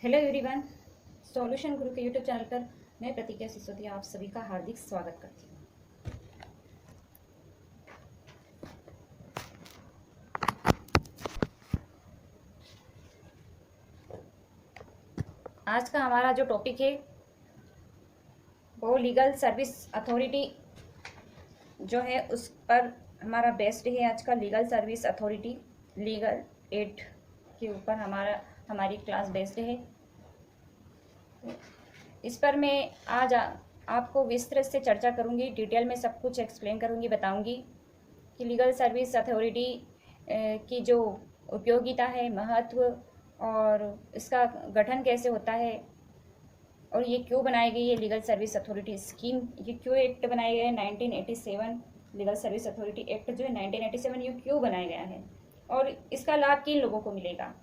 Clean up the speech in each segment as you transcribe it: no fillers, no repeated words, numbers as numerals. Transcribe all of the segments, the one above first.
Hello everyone. Solution गुरु के YouTube channel पर मैं प्रतिज्ञा सिसोदिया आप सभी का हार्दिक स्वागत करती हूँ। आज का हमारा जो टॉपिक है वो लीगल सर्विस अथॉरिटी जो है उस पर हमारा बेस्ड है। आज का legal service authority legal aid के ऊपर हमारी क्लास बेस्ड है। इस पर मैं आज आपको विस्तृत से चर्चा करूंगी, डिटेल में सब कुछ एक्सप्लेन करूंगी, बताऊंगी कि लीगल सर्विस अथॉरिटी की जो उपयोगिता है, महत्व और इसका गठन कैसे होता है और ये क्यों बनाई गई है लीगल सर्विस अथॉरिटी स्कीम, ये क्यों एक्ट बनाया गया है 1987 लीगल सर्विस अथॉरिटी एक्ट जो है 1987 ये क्यों बनाया गया है और इसका लाभ किन लोगों को मिलेगा,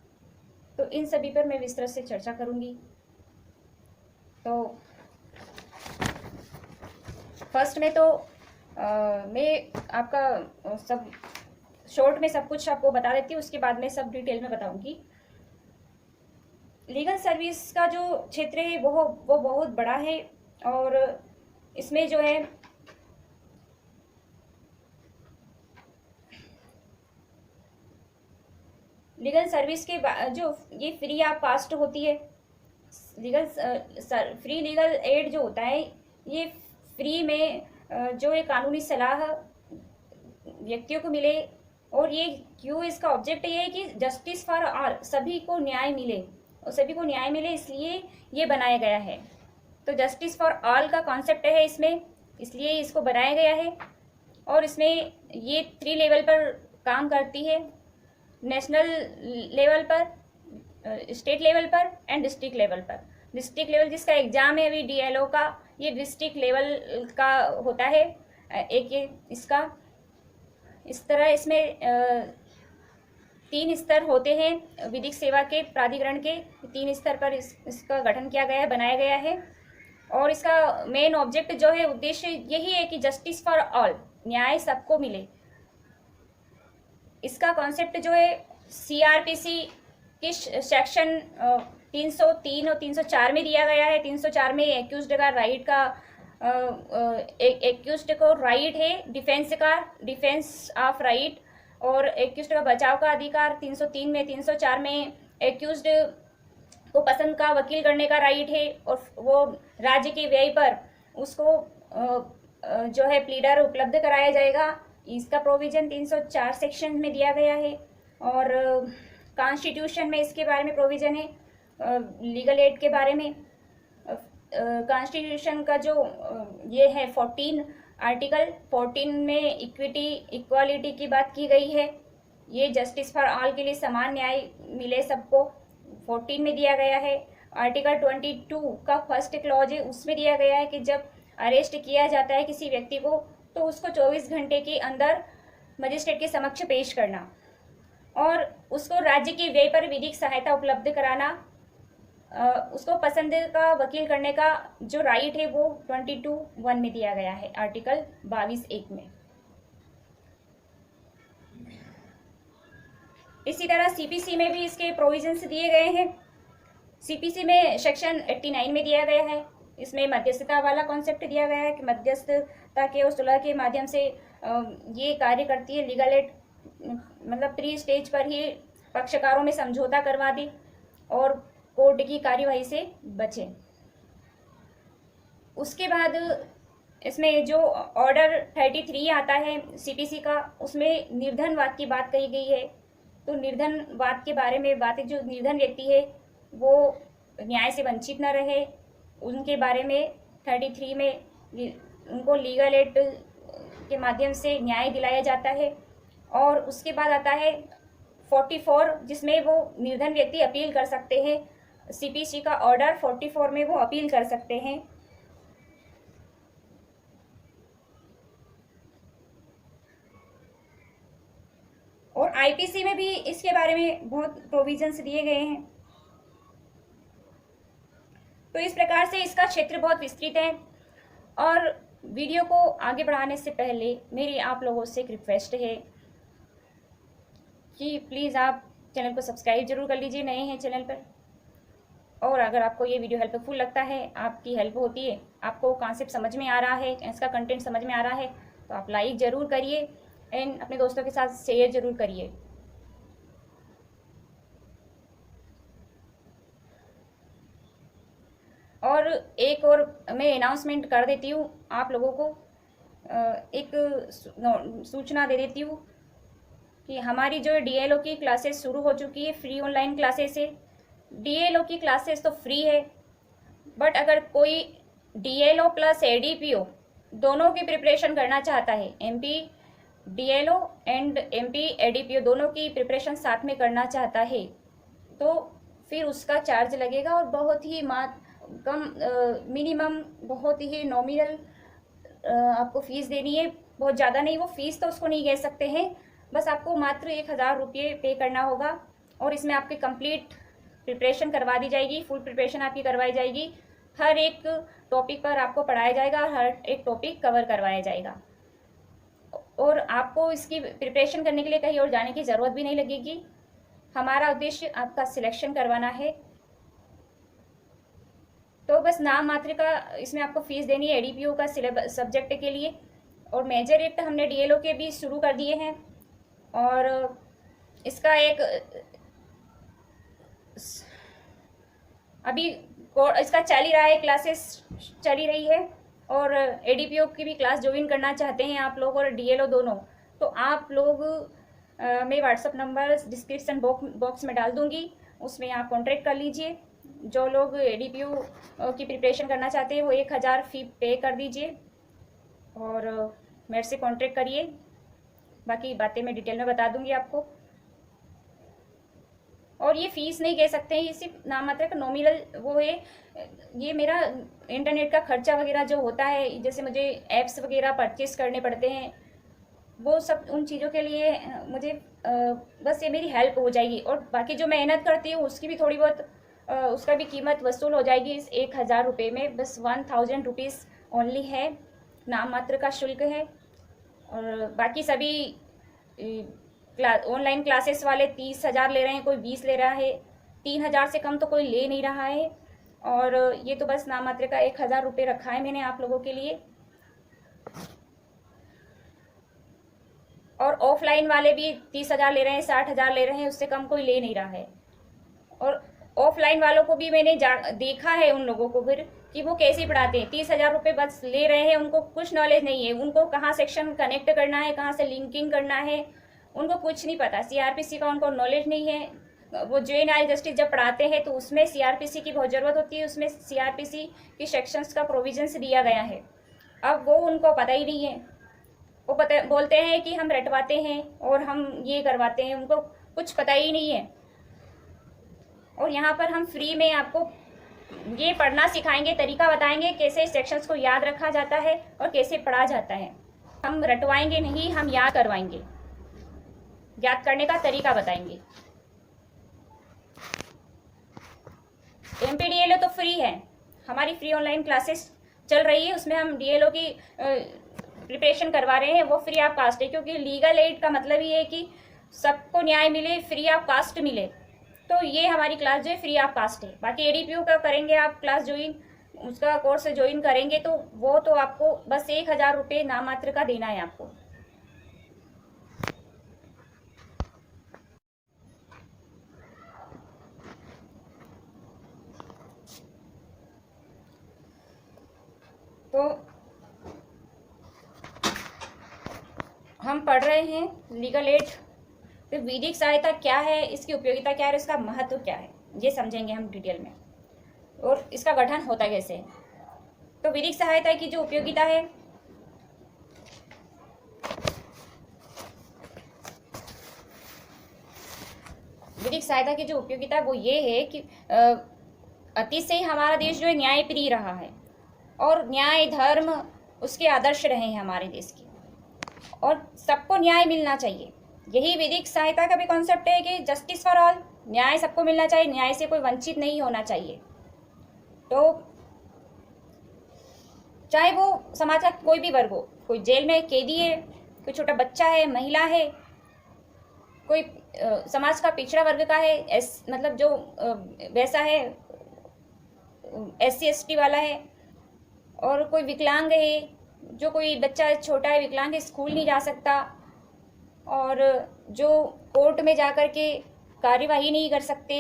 तो इन सभी पर मैं विस्तृत से चर्चा करूंगी। तो फर्स्ट में तो मैं आपका सब शॉर्ट में सब कुछ आपको बता देती हूँ, उसके बाद में सब डिटेल में बताऊंगी। लीगल सर्विस का जो क्षेत्र है वो बहुत बड़ा है और इसमें जो है लीगल सर्विस के जो ये फ्री ऑफ कास्ट होती है, फ्री लीगल एड जो होता है ये फ्री में जो है कानूनी सलाह व्यक्तियों को मिले और ये क्यों, इसका ऑब्जेक्ट ये है कि जस्टिस फॉर ऑल, सभी को न्याय मिले और सभी को न्याय मिले इसलिए ये बनाया गया है। तो जस्टिस फॉर ऑल का कॉन्सेप्ट है इसमें, इसलिए इसको बनाया गया है। और इसमें ये 3 लेवल पर काम करती है, नेशनल लेवल पर, स्टेट लेवल पर एंड डिस्ट्रिक्ट लेवल पर। डिस्ट्रिक्ट लेवल जिसका एग्जाम है अभी डीएलओ का, ये डिस्ट्रिक्ट लेवल का होता है। एक ये इसका इस तरह इसमें 3 स्तर होते हैं विधिक सेवा के प्राधिकरण के, 3 स्तर पर इसका गठन किया गया है, बनाया गया है। और इसका मेन ऑब्जेक्ट जो है, उद्देश्य यही है कि जस्टिस फॉर ऑल, न्याय सबको मिले। इसका कॉन्सेप्ट जो है सीआरपीसी के सेक्शन 303 और 304 में दिया गया है। 304 में एक्यूज्ड का राइट का एक्यूज्ड को राइट है डिफेंस ऑफ राइट, और एक्यूज्ड का बचाव का अधिकार 303 में। 304 में एक्यूज्ड को पसंद का वकील करने का राइट है और वो राज्य के व्यय पर उसको जो है प्लीडर उपलब्ध कराया जाएगा। इसका प्रोविजन 304 सेक्शन में दिया गया है। और कॉन्स्टिट्यूशन में इसके बारे में प्रोविजन है, लीगल एड के बारे में। कॉन्स्टिट्यूशन का जो ये है 14 आर्टिकल 14 में इक्वालिटी की बात की गई है। ये जस्टिस फॉर ऑल के लिए समान न्याय मिले सबको, 14 में दिया गया है। आर्टिकल 22 का फर्स्ट क्लॉज है, उसमें दिया गया है कि जब अरेस्ट किया जाता है किसी व्यक्ति को तो उसको 24 घंटे के अंदर मजिस्ट्रेट के समक्ष पेश करना और उसको राज्य के व्यय पर विधिक सहायता उपलब्ध कराना, उसको पसंद का वकील करने का जो राइट है वो 22(1) में दिया गया है, आर्टिकल 22(1) में। इसी तरह सीपीसी में भी इसके प्रोविजंस दिए गए हैं। सीपीसी में सेक्शन 89 में दिया गया है, इसमें मध्यस्थता वाला कॉन्सेप्ट दिया गया है कि मध्यस्थता के और सुलह के माध्यम से ये कार्य करती है लीगल एड, मतलब 3 स्टेज पर ही पक्षकारों में समझौता करवा दी और कोर्ट की कार्यवाही से बचे। उसके बाद इसमें जो ऑर्डर 33 आता है सीपीसी का, उसमें निर्धनवाद की बात कही गई है। तो निर्धनवाद के बारे में बात है, जो निर्धन व्यक्ति है वो न्याय से वंचित न रहे, उनके बारे में 33 में उनको लीगल एड के माध्यम से न्याय दिलाया जाता है। और उसके बाद आता है 44 जिसमें वो निर्धन व्यक्ति अपील कर सकते हैं, सीपीसी का ऑर्डर 44 में वो अपील कर सकते हैं। और आईपीसी में भी इसके बारे में बहुत प्रोविजंस दिए गए हैं। तो इस प्रकार से इसका क्षेत्र बहुत विस्तृत है। और वीडियो को आगे बढ़ाने से पहले मेरी आप लोगों से एक रिक्वेस्ट है कि प्लीज़ आप चैनल को सब्सक्राइब जरूर कर लीजिए, नए हैं चैनल पर। और अगर आपको ये वीडियो हेल्पफुल लगता है, आपकी हेल्प होती है, आपको कॉन्सेप्ट समझ में आ रहा है, इसका कंटेंट समझ में आ रहा है, तो आप लाइक ज़रूर करिए एंड अपने दोस्तों के साथ शेयर ज़रूर करिए। और एक और मैं अनाउंसमेंट कर देती हूँ आप लोगों को, एक सूचना दे देती हूँ कि हमारी जो डीएलओ की क्लासेस शुरू हो चुकी है, फ्री ऑनलाइन क्लासेस है। डीएलओ की क्लासेस तो फ्री है, बट अगर कोई डीएलओ प्लस एडीपीओ दोनों की प्रिपरेशन करना चाहता है, MP DLO and MP ADPO दोनों की प्रिपरेशन साथ में करना चाहता है, तो फिर उसका चार्ज लगेगा और बहुत ही कम मिनिमम, बहुत ही नॉमिनल आपको फ़ीस देनी है। बहुत ज़्यादा नहीं, वो फ़ीस तो उसको नहीं कह सकते हैं, बस आपको मात्र 1000 रुपये पे करना होगा और इसमें आपकी कंप्लीट प्रिपरेशन करवा दी जाएगी, फुल प्रिपरेशन आपकी करवाई जाएगी। हर एक टॉपिक पर आपको पढ़ाया जाएगा और हर एक टॉपिक कवर करवाया जाएगा और आपको इसकी प्रिपरेशन करने के लिए कहीं और जाने की ज़रूरत भी नहीं लगेगी। हमारा उद्देश्य आपका सिलेक्शन करवाना है, तो बस नाम मात्र का इसमें आपको फीस देनी है एडीपीओ का सिलेबस सब्जेक्ट के लिए। और मेजर एक्ट हमने डीएलओ के भी शुरू कर दिए हैं और इसका एक अभी इसका चल ही रहा है, क्लासेस चल ही रही है और एडीपीओ की भी क्लास ज्वाइन करना चाहते हैं आप लोग और डीएलओ दोनों, तो आप लोग मैं व्हाट्सअप नंबर डिस्क्रिप्शन बॉक्स में डाल दूंगी, उसमें आप कॉन्टैक्ट कर लीजिए। जो लोग एडीपीओ की प्रिपरेशन करना चाहते हैं वो 1000 फ़ी पे कर दीजिए और मेरे से कॉन्टैक्ट करिए, बाकी बातें मैं डिटेल में बता दूंगी आपको। और ये फ़ीस नहीं कह सकते हैं, ये सिर्फ नाम मात्र का नॉमिनल वो है। ये मेरा इंटरनेट का खर्चा वगैरह जो होता है, जैसे मुझे ऐप्स वगैरह परचेस करने पड़ते हैं, वो सब उन चीज़ों के लिए मुझे बस ये मेरी हेल्प हो जाएगी और बाकी जो मेहनत करती हूँ उसकी भी थोड़ी बहुत उसका भी कीमत वसूल हो जाएगी इस 1000 रुपये में। बस 1000 रुपीज़ ओनली है, नाम मात्र का शुल्क है। और बाकी सभी ऑनलाइन क्लासेस वाले 30,000 ले रहे हैं, कोई 20 ले रहा है, 3000 से कम तो कोई ले नहीं रहा है। और ये तो बस नाम मात्र का 1000 रुपये रखा है मैंने आप लोगों के लिए। और ऑफलाइन वाले भी 30,000 ले रहे हैं, 60,000 ले रहे हैं, उससे कम कोई ले नहीं रहा है। और ऑफलाइन वालों को भी मैंने देखा है उन लोगों को फिर कि वो कैसे पढ़ाते हैं। 30,000 रुपये बस ले रहे हैं, उनको कुछ नॉलेज नहीं है, उनको कहाँ सेक्शन कनेक्ट करना है, कहाँ से लिंकिंग करना है, उनको कुछ नहीं पता। सीआरपीसी का उनको नॉलेज नहीं है। वो जुवेनाइल जस्टिस जब पढ़ाते हैं तो उसमें सीआरपीसी की बहुत ज़रूरत होती है, उसमें सीआरपीसी की सेक्शंस का प्रोविजंस दिया गया है। अब वो उनको पता ही नहीं है, वो बोलते हैं कि हम रटवाते हैं और हम ये करवाते हैं, उनको कुछ पता ही नहीं है। और यहाँ पर हम फ्री में आपको ये पढ़ना सिखाएंगे, तरीका बताएंगे कैसे सेक्शंस को याद रखा जाता है और कैसे पढ़ा जाता है। हम रटवाएंगे नहीं, हम याद करवाएंगे, याद करने का तरीका बताएंगे। एमपीडीएलओ तो फ्री है, हमारी फ्री ऑनलाइन क्लासेस चल रही है, उसमें हम डीएलओ की प्रिपरेशन करवा रहे हैं, वो फ्री ऑफ कास्ट है। क्योंकि लीगल एड का मतलब ये है कि सबको न्याय मिले, फ्री ऑफ कास्ट मिले, तो ये हमारी क्लास जो है फ्री ऑफ कास्ट है। बाकी एडीपीओ का करेंगे आप क्लास ज्वाइन, उसका कोर्स ज्वाइन करेंगे तो वो तो आपको बस 1000 रुपये नाम मात्र का देना है आपको। तो हम पढ़ रहे हैं लीगल एड, तो विधिक सहायता क्या है, इसकी उपयोगिता क्या है, इसका महत्व क्या है, ये समझेंगे हम डिटेल में। और इसका गठन होता कैसे है। तो विधिक सहायता की जो उपयोगिता है, विधिक सहायता की जो उपयोगिता वो ये है कि अतीत से ही हमारा देश जो है न्याय प्रिय रहा है और न्याय धर्म उसके आदर्श रहे हैं हमारे देश के, और सबको न्याय मिलना चाहिए। यही विधिक सहायता का भी कॉन्सेप्ट है कि जस्टिस फॉर ऑल, न्याय सबको मिलना चाहिए, न्याय से कोई वंचित नहीं होना चाहिए। तो चाहे वो समाज का कोई भी वर्ग हो, कोई जेल में कैदी है, कोई छोटा बच्चा है, महिला है, कोई समाज का पिछड़ा वर्ग का है, मतलब जो वैसा है, SC ST वाला है, और कोई विकलांग है, जो कोई बच्चा छोटा है विकलांग है, स्कूल नहीं जा सकता, और जो कोर्ट में जा कर के कार्यवाही नहीं कर सकते,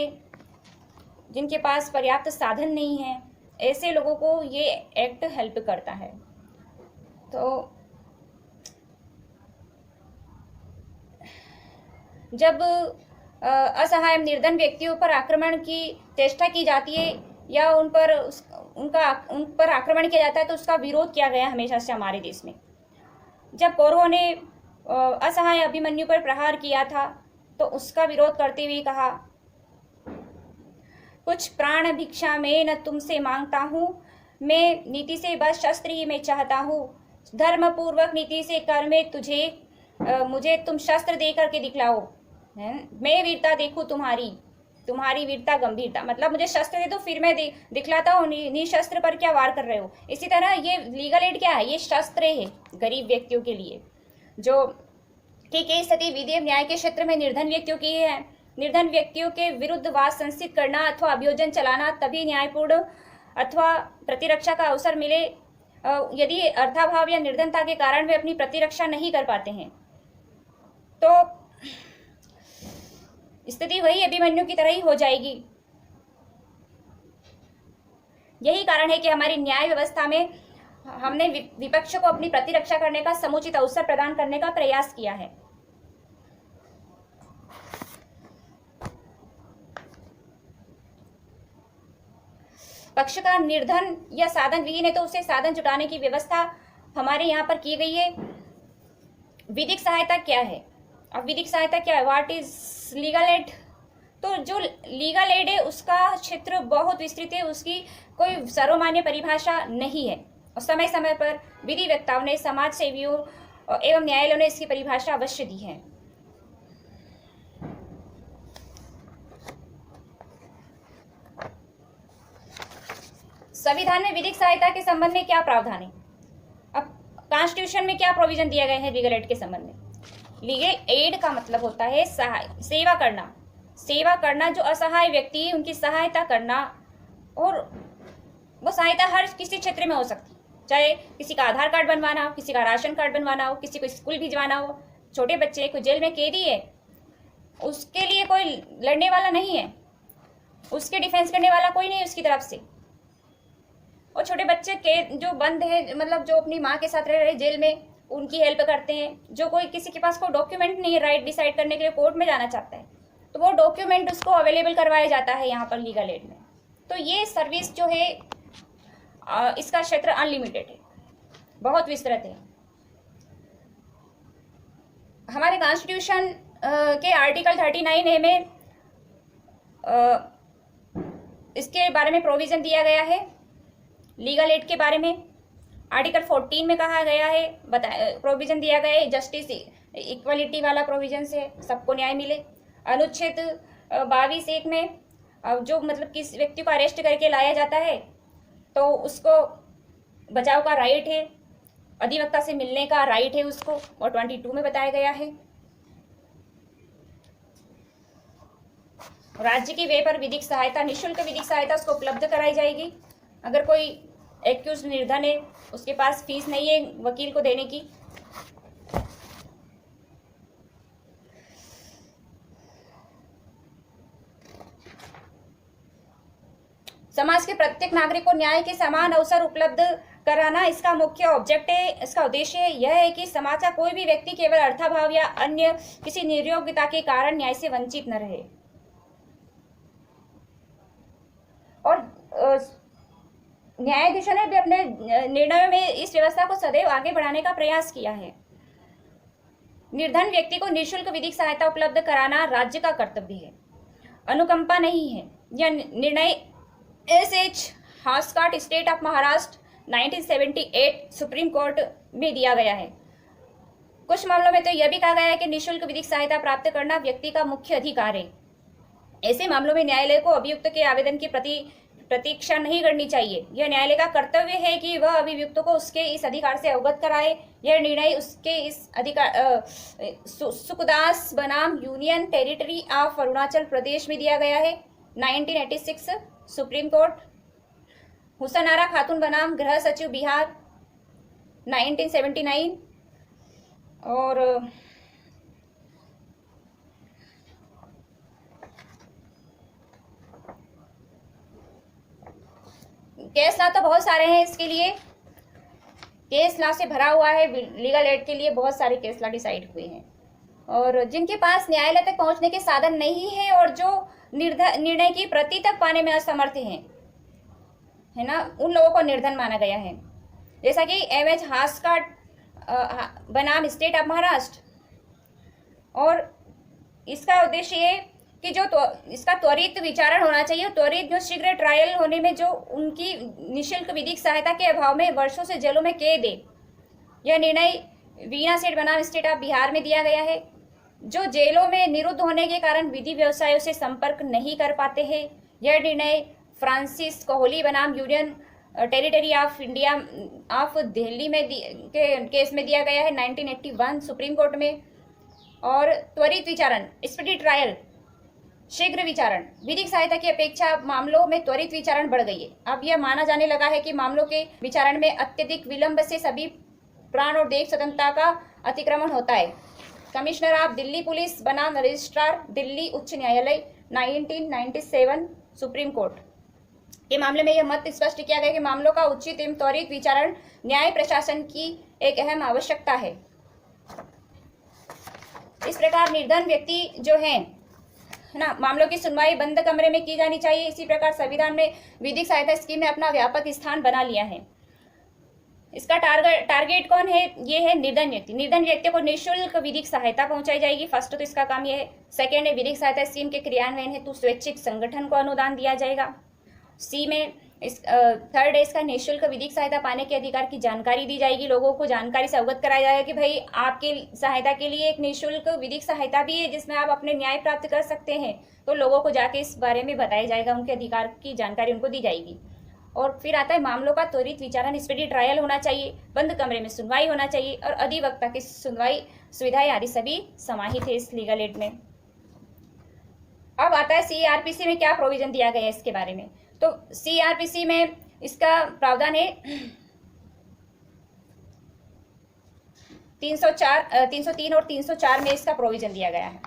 जिनके पास पर्याप्त साधन नहीं है, ऐसे लोगों को ये एक्ट हेल्प करता है। तो जब असहाय निर्धन व्यक्तियों पर आक्रमण की चेष्टा की जाती है या उन पर आक्रमण किया जाता है, तो उसका विरोध किया गया हमेशा से हमारे देश में। जब कौरवों ने असहाय अभिमन्यु पर प्रहार किया था, तो उसका विरोध करते हुए कहा, कुछ प्राण भिक्षा में न तुमसे मांगता हूँ, मैं नीति से बस शस्त्र ही मैं चाहता हूँ, धर्म पूर्वक नीति से कर में तुझे मुझे तुम शस्त्र दे करके दिखलाओ, मैं वीरता देखूं तुम्हारी वीरता गंभीरता, मतलब मुझे शस्त्र दे दो, फिर मैं दिखलाता हूँ निशस्त्र पर क्या वार कर रहे हो। इसी तरह ये लीगल एड क्या है, ये शस्त्र है गरीब व्यक्तियों के लिए, जो ठीक है। स्थिति विधि एवं न्याय के क्षेत्र में निर्धन व्यक्तियों की है। निर्धन व्यक्तियों के विरुद्ध वाद संस्थित करना अथवा अभियोजन चलाना तभी न्यायपूर्ण अथवा प्रतिरक्षा का अवसर मिले यदि अर्थाभाव या निर्धनता के कारण वे अपनी प्रतिरक्षा नहीं कर पाते हैं। तो स्थिति वही अभिमन्यु की तरह ही हो जाएगी। यही कारण है कि हमारी न्याय व्यवस्था में हमने विपक्ष को अपनी प्रतिरक्षा करने का समुचित अवसर प्रदान करने का प्रयास किया है। पक्षकार निर्धन या साधन विहीन है, तो उसे साधन जुटाने की व्यवस्था हमारे यहाँ पर की गई है। विधिक सहायता क्या है? अब विधिक सहायता क्या है? What is legal aid? तो जो लीगल एड है उसका क्षेत्र बहुत विस्तृत है, उसकी कोई सर्वमान्य परिभाषा नहीं है, और समय समय पर विधि वक्ताओं ने, समाज सेवियों एवं न्यायालयों ने इसकी परिभाषा अवश्य दी है। संविधान में विधिक सहायता के संबंध में क्या प्रावधान है? अब कॉन्स्टिट्यूशन में क्या प्रोविजन दिया गया है लीगल एड के संबंध में? लीगल एड का मतलब होता है सेवा करना, सेवा करना, जो असहाय व्यक्ति है उनकी सहायता करना, और वो सहायता हर किसी क्षेत्र में हो सकती है, चाहे किसी का आधार कार्ड बनवाना हो, किसी का राशन कार्ड बनवाना हो, किसी को स्कूल भिजवाना हो, छोटे बच्चे कोई जेल में कैदी है, उसके लिए कोई लड़ने वाला नहीं है, उसके डिफेंस करने वाला कोई नहीं उसकी तरफ से, और छोटे बच्चे के जो बंद है, मतलब जो अपनी माँ के साथ रह रहे जेल में, उनकी हेल्प करते हैं। जो कोई किसी के पास कोई डॉक्यूमेंट नहीं है राइट डिसाइड करने के लिए, कोर्ट में जाना चाहता है, तो वो डॉक्यूमेंट उसको अवेलेबल करवाया जाता है यहाँ पर लीगल एड में। तो ये सर्विस जो है इसका क्षेत्र अनलिमिटेड है, बहुत विस्तृत है। हमारे कॉन्स्टिट्यूशन के आर्टिकल 39A में इसके बारे में प्रोविजन दिया गया है लीगल एड के बारे में। आर्टिकल 14 में कहा गया है, प्रोविजन दिया गया है जस्टिस इक्वलिटी वाला प्रोविजन से सबको न्याय मिले। अनुच्छेद 22(1) में जो मतलब किस व्यक्ति को अरेस्ट करके लाया जाता है तो उसको बचाव का राइट है, अधिवक्ता से मिलने का राइट है उसको, और 22 में बताया गया है। राज्य की व्यय पर विधिक सहायता, निःशुल्क विधिक सहायता उसको उपलब्ध कराई जाएगी। अगर कोई एक्यूज निर्धन है, उसके पास फीस नहीं है वकील को देने की, समाज के प्रत्येक नागरिक को न्याय के समान अवसर उपलब्ध कराना इसका मुख्य ऑब्जेक्ट है। इसका उद्देश्य यह है कि समाज का कोई भी व्यक्ति केवल अर्थाभाव या अन्य किसी निर्योग्यता के कारण न्याय से वंचित न रहे। और न्यायाधीशों ने भी अपने निर्णयों में इस व्यवस्था को सदैव आगे बढ़ाने का प्रयास किया है। निर्धन व्यक्ति को निःशुल्क विधिक सहायता उपलब्ध कराना राज्य का कर्तव्य है, अनुकंपा नहीं है। यह निर्णय SH Hoskot state of Maharashtra 1978 supreme court में दिया गया है। कुछ मामलों में तो यह भी कहा गया है कि निःशुल्क विधिक सहायता प्राप्त करना व्यक्ति का मुख्य अधिकार है। ऐसे मामलों में न्यायालय को अभियुक्त के आवेदन की प्रतीक्षा नहीं करनी चाहिए। यह न्यायालय का कर्तव्य है कि वह अभियुक्त को उसके इस अधिकार से अवगत कराए। यह निर्णय उसके इस अधिकार सुखदास बनाम union territory of Arunachal Pradesh में दिया गया है 1986 सुप्रीम कोर्ट। हुसन आरा खातून बनाम गृह सचिव बिहार 1979। और केस ला तो बहुत सारे हैं, इसके लिए केस ला से भरा हुआ है। लीगल एड के लिए बहुत सारे केस ला डिसाइड हुए हैं, और जिनके पास न्यायालय तक पहुंचने के साधन नहीं है और जो निर्णय की प्रति तक पाने में असमर्थ हैं, है ना, उन लोगों को निर्धन माना गया है। जैसा कि एमएच हास्काट बनाम स्टेट ऑफ महाराष्ट्र। और इसका उद्देश्य ये कि जो इसका त्वरित विचारण होना चाहिए, त्वरित जो शीघ्र ट्रायल होने में जो उनकी निःशुल्क विधिक सहायता के अभाव में वर्षों से जेलों में कैद है। यह निर्णय वीणा सेठ बनाम स्टेट ऑफ बिहार में दिया गया है, जो जेलों में निरुद्ध होने के कारण विधि व्यवसायों से संपर्क नहीं कर पाते हैं। यह निर्णय फ्रांसिस कोहली बनाम union territory of India of Delhi में केस में दिया गया है 1981 सुप्रीम कोर्ट में। और त्वरित विचारण, स्पीडी ट्रायल, शीघ्र विचारण, विधिक सहायता की अपेक्षा मामलों में त्वरित विचारण बढ़ गई है। अब यह माना जाने लगा है कि मामलों के विचारण में अत्यधिक विलंब से सभी प्राण और देह स्वतंत्रता का अतिक्रमण होता है। कमिश्नर ऑफ दिल्ली पुलिस बनाम रजिस्ट्रार दिल्ली उच्च न्यायालय 1997 सुप्रीम कोर्ट के मामले में यह मत स्पष्ट किया गया कि मामलों का उचित एवं त्वरित विचारण न्याय प्रशासन की एक अहम आवश्यकता है। इस प्रकार निर्धन व्यक्ति जो है ना, मामलों की सुनवाई बंद कमरे में की जानी चाहिए। इसी प्रकार संविधान में विधिक सहायता स्कीम ने अपना व्यापक स्थान बना लिया है। इसका टारगेट कौन है? ये है निर्धन व्यक्ति। निर्धन व्यक्ति को निःशुल्क विधिक सहायता पहुंचाई जाएगी। फर्स्ट तो इसका काम यह है। सेकेंड है विधिक सहायता स्कीम के क्रियान्वयन हेतु स्वैच्छिक संगठन को अनुदान दिया जाएगा। सी में थर्ड है इसका निःशुल्क विधिक सहायता पाने के अधिकार की जानकारी दी जाएगी। लोगों को जानकारी से अवगत कराया जाएगा कि भाई आपके सहायता के लिए एक निःशुल्क विधिक सहायता भी है जिसमें आप अपने न्याय प्राप्त कर सकते हैं। तो लोगों को जाके इस बारे में बताया जाएगा, उनके अधिकार की जानकारी उनको दी जाएगी। और फिर आता है मामलों का त्वरित विचारण, स्पीडी ट्रायल होना चाहिए, बंद कमरे में सुनवाई होना चाहिए और अधिवक्ता की सुनवाई सुविधाएं आदि सभी समाहित है इस लीगल एड में। अब आता है सीआरपीसी में क्या प्रोविजन दिया गया है इसके बारे में। तो सीआरपीसी में इसका प्रावधान है 303 और 304 में इसका प्रोविजन दिया गया है।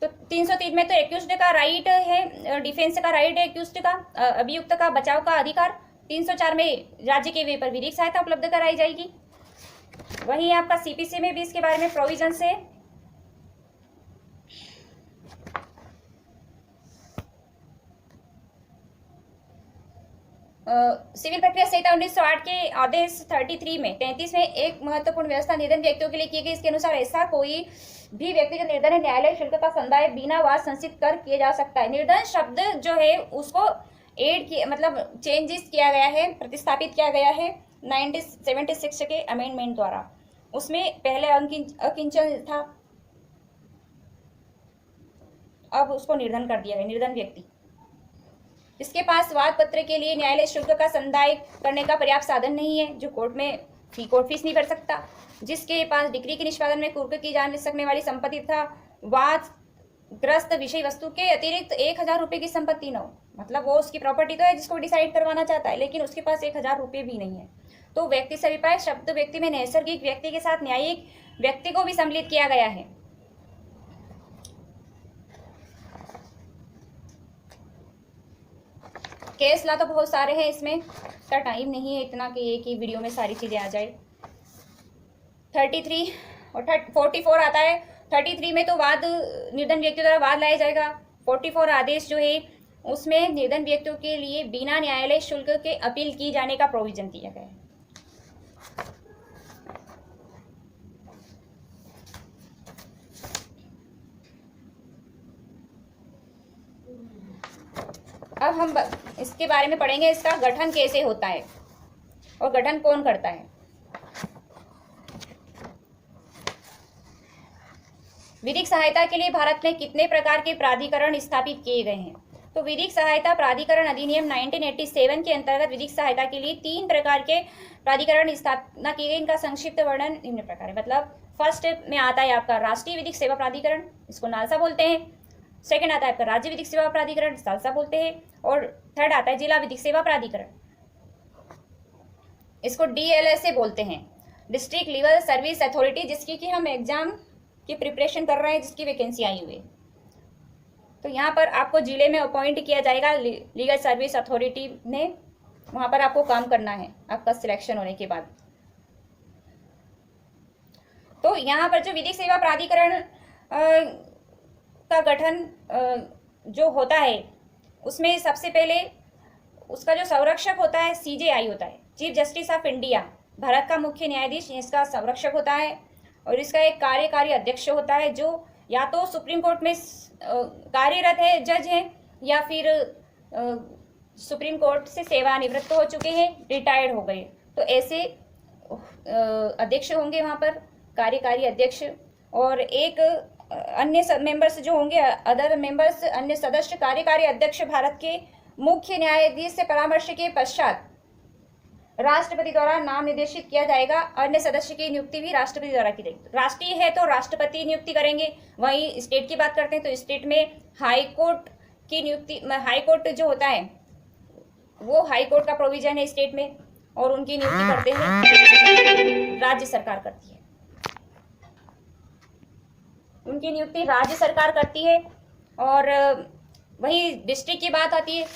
तो 303 में तो एक्यूज्ड का राइट है, डिफेंस का राइट है, एक्यूज्ड का अभियुक्त का बचाव का अधिकार। 304 में राज्य के वे पर विधिक सहायता उपलब्ध कराई जाएगी। वही आपका सीपीसी में भी इसके बारे में प्रोविजन है। सिविल प्रक्रिया संहिता 1908 के आदेश 33 में 33 में एक महत्वपूर्ण व्यवस्था निर्धन व्यक्तियों के लिए की गई। इसके अनुसार ऐसा कोई भी व्यक्ति जो निर्धन है न्यायालय शुल्क का संदाय बिना वाद संचित कर किया जा सकता है। निर्धन शब्द जो है उसको एड किया, मतलब चेंजेस किया गया है, प्रतिस्थापित किया गया है 1976 के अमेंडमेंट द्वारा। उसमें पहले अकिंचन था, अब उसको निर्धन कर दिया गया। निर्धन व्यक्ति इसके पास वाद पत्र के लिए न्यायालय शुल्क का संदाय करने का पर्याप्त साधन नहीं है, जो कोर्ट फीस नहीं भर सकता, जिसके पास डिग्री के निष्पादन में कुर्क की जान सकने वाली संपत्ति था वाद ग्रस्त विषय वस्तु के अतिरिक्त 1000 रुपये की संपत्ति न हो। मतलब वो उसकी प्रॉपर्टी तो है जिसको डिसाइड करवाना चाहता है, लेकिन उसके पास 1000 रुपये भी नहीं है। तो व्यक्ति से अभिप्राय शब्द व्यक्ति में नैसर्गिक व्यक्ति के साथ न्यायिक व्यक्ति को भी सम्मिलित किया गया है। केस ला तो बहुत सारे हैं, इसमें का टाइम नहीं है इतना कि एक ही वीडियो में सारी चीजें आ जाए। 33 और 44 आता है। 33 में तो वाद निर्धन व्यक्तियों द्वारा वाद लाया जाएगा। 44 आदेश जो है उसमें निर्धन व्यक्तियों के लिए बिना न्यायालय शुल्क के अपील की जाने का प्रोविजन दिया गया है। अब हम इसके बारे में पढ़ेंगे, इसका गठन कैसे होता है और गठन कौन करता है। विधिक सहायता के लिए भारत में कितने प्रकार के प्राधिकरण स्थापित किए गए हैं? तो विधिक सहायता प्राधिकरण अधिनियम 1987 के अंतर्गत विधिक सहायता के लिए 3 प्रकार के प्राधिकरण स्थापना की गई। इनका संक्षिप्त वर्णन निम्न प्रकार है। मतलब फर्स्ट में आता है आपका राष्ट्रीय विधिक सेवा प्राधिकरण, इसको नालसा बोलते हैं। सेकंड आता है आपका राज्य विधिक सेवा प्राधिकरण, सालसा बोलते हैं। और थर्ड आता है जिला विधिक सेवा प्राधिकरण, इसको DLSA बोलते हैं, डिस्ट्रिक्ट लीगल सर्विस अथॉरिटी, जिसकी कि हम एग्जाम की प्रिपरेशन कर रहे हैं, जिसकी वैकेंसी आई हुई है। तो यहाँ पर आपको जिले में अपॉइंट किया जाएगा लीगल सर्विस अथॉरिटी ने, वहाँ पर आपको काम करना है आपका सिलेक्शन होने के बाद। तो यहाँ पर जो विधिक सेवा प्राधिकरण का गठन जो होता है, उसमें सबसे पहले उसका जो संरक्षक होता है CJI होता है, chief justice of India, Bharat का मुख्य न्यायाधीश इसका संरक्षक होता है। और इसका एक कार्यकारी अध्यक्ष होता है, जो या तो सुप्रीम कोर्ट में कार्यरत है, जज है, या फिर सुप्रीम कोर्ट से सेवानिवृत्त हो चुके हैं, रिटायर्ड हो गए, तो ऐसे अध्यक्ष होंगे वहाँ पर, कार्यकारी अध्यक्ष। और एक अन्य मेंबर्स जो होंगे, अदर मेंबर्स, अन्य सदस्य, कार्यकारी अध्यक्ष भारत के मुख्य न्यायाधीश से परामर्श के पश्चात राष्ट्रपति द्वारा नाम निर्देशित किया जाएगा। अन्य सदस्य की नियुक्ति भी राष्ट्रपति द्वारा की जाएगी। राष्ट्रीय है तो राष्ट्रपति नियुक्ति करेंगे। वहीं स्टेट की बात करते हैं तो स्टेट में हाई कोर्ट की नियुक्ति, हाई कोर्ट जो होता है वो हाई कोर्ट का प्रोविजन है स्टेट में, और उनकी नियुक्ति करते हैं राज्य सरकार करती है, उनकी नियुक्ति राज्य सरकार करती है। और वही डिस्ट्रिक्ट की बात आती है